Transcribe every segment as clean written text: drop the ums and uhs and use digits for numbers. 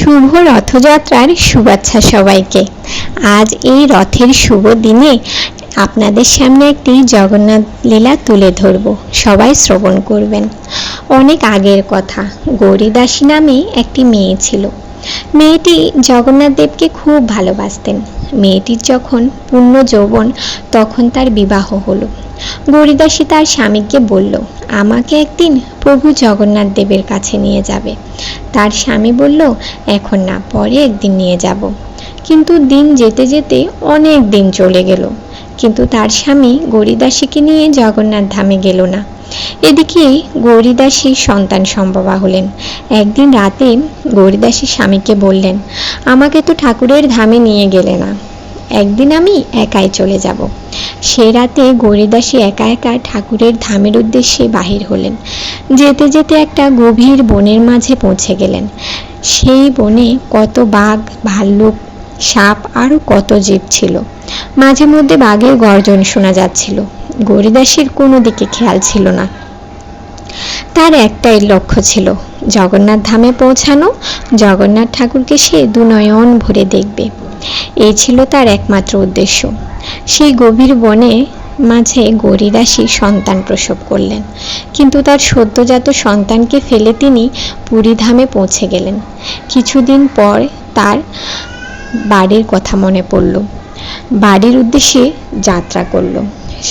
শুভ রথযাত্রার শুভেচ্ছা সবাইকে। আজ এই রথের শুভ দিনে আপনাদের সামনে একটি জগন্নাথ লীলা তুলে ধরব, সবাই শ্রবণ করবেন। অনেক আগের কথা, গৌরীদাসী নামে একটি মেয়ে ছিল। মেয়েটি জগন্নাথ দেবকে খুব ভালোবাসতেন। মেয়েটির যখন পূর্ণ যৌবন, তখন তার বিবাহ হলো। গৌরীদাসী তার স্বামীকে বলল, আমাকে একদিন প্রভু জগন্নাথ দেবের কাছে নিয়ে যাবে। তার স্বামী বলল, এখন না, পরে একদিন নিয়ে যাব। কিন্তু দিন যেতে যেতে অনেক দিন চলে গেল, কিন্তু তার স্বামী গৌরীদাসীকে নিয়ে জগন্নাথ ধামে গেল না। এদিকে গৌরীদাসী সন্তান সম্ভবা হলেন। একদিন রাতে গৌরীদাসী স্বামীকে বললেন, আমাকে তো ঠাকুরের ধামে নিয়ে গেলে না, একদিন আমি একাই চলে যাব। সেই রাতে গৌরীদাসী একা একা ঠাকুরের ধামের উদ্দেশ্যে বাহির হলেন। যেতে যেতে একটা গভীর বনের মাঝে পৌঁছে গেলেন। সেই বনে কত বাঘ, ভাল্লুক, সাপ আরো কত জীব ছিল। মাঝে মধ্যে বাঘের গর্জন শোনা যাচ্ছিল। গৌরীদাসীর কোনো দিকে খেয়াল ছিল না। তার একটাই লক্ষ্য ছিল, জগন্নাথ ধামে পৌঁছানো, জগন্নাথ ঠাকুরকে সে দুনয়ন ভরে দেখবে। এই ছিল তার একমাত্র উদ্দেশ্য। সেই গভীর বনে মাঝে গৌরীদাসী সন্তান প্রসব করলেন, কিন্তু তার সদ্যজাত সন্তানকে ফেলে তিনি পুরীধামে পৌঁছে গেলেন। কিছুদিন পর তার বাড়ির কথা মনে পড়ল, বাড়ির উদ্দেশ্যে যাত্রা করল।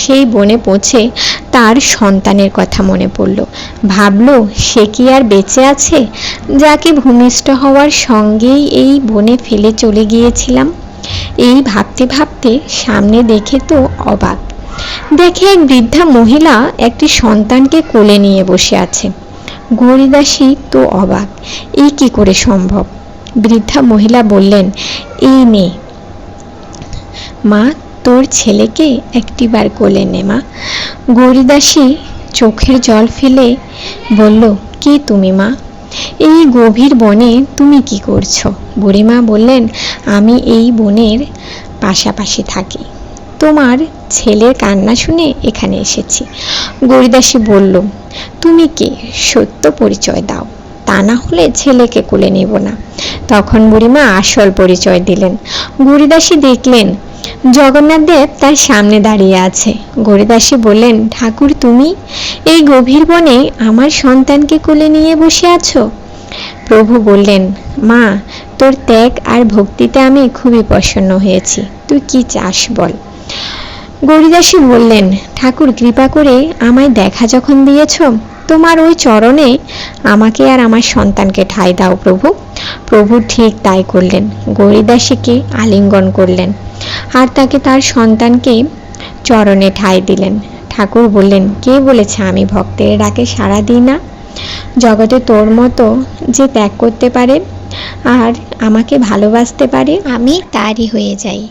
সেই বনে পৌঁছে তার সন্তানের কথা মনে পড়ল। ভাবল, সে কি আর বেঁচে আছে, যাকে ভূমিষ্ঠ হওয়ার সঙ্গেই এই বনে ফেলে চলে গিয়েছিলাম। এই ভাবতে ভাবতে সামনে দেখে তো অবাক, দেখে এক বৃদ্ধা মহিলা একটি সন্তানকে কোলে নিয়ে বসে আছে। গৌরীদাসী তো অবাক, এই কি করে সম্ভব। বৃদ্ধা মহিলা বললেন, এই নে মা, তোর ছেলেকে একটিবার কোলে নে মা। গৌরীদাসী চোখের জল ফেলে বলল, কে তুমি মা? এই গভীর বনে তুমি কি করছো? বুড়িমা বললেন, আমি এই বনের পাশাপাশি থাকি, তোমার ছেলের কান্না শুনে এখানে এসেছি। গৌরীদাসী বলল, তুমি কে, সত্য পরিচয় দাও, তা না হলে ছেলেকে কোলে নেব না। তখন বুড়িমা আসল পরিচয় দিলেন। গৌরীদাসী দেখলেন জগন্নাথ দেব তার সামনে দাঁড়িয়ে আছে। গৌরীদাসী বললেন, ঠাকুর তুমি এই গভীর বনে আমার সন্তানকে কোলে নিয়ে বসে আছো? প্রভু বললেন, মা, তোর ত্যাগ আর ভক্তিতে আমি খুবই প্রসন্ন হয়েছি, তুই কি চাস বল। গৌরীদাসী বললেন, ঠাকুর কৃপা করে আমায় দেখা যখন দিয়েছ, তোমার ওই চরণে আমাকে আর আমার সন্তানকে ঠাঁই দাও প্রভু। প্রভু ঠিক তাই করলেন। গৌরীদাসীকে আলিঙ্গন করলেন আর তাকে তার সন্তানকে চরণে ঠাঁই দিলেন। ঠাকুর বললেন, কে বলেছে আমি ভক্তের ডাকে সাড়া দিই না? জগতে তোর মতো যে ত্যাগ করতে পারে আর আমাকে ভালোবাসতে পারে, আমি তারই হয়ে যাই।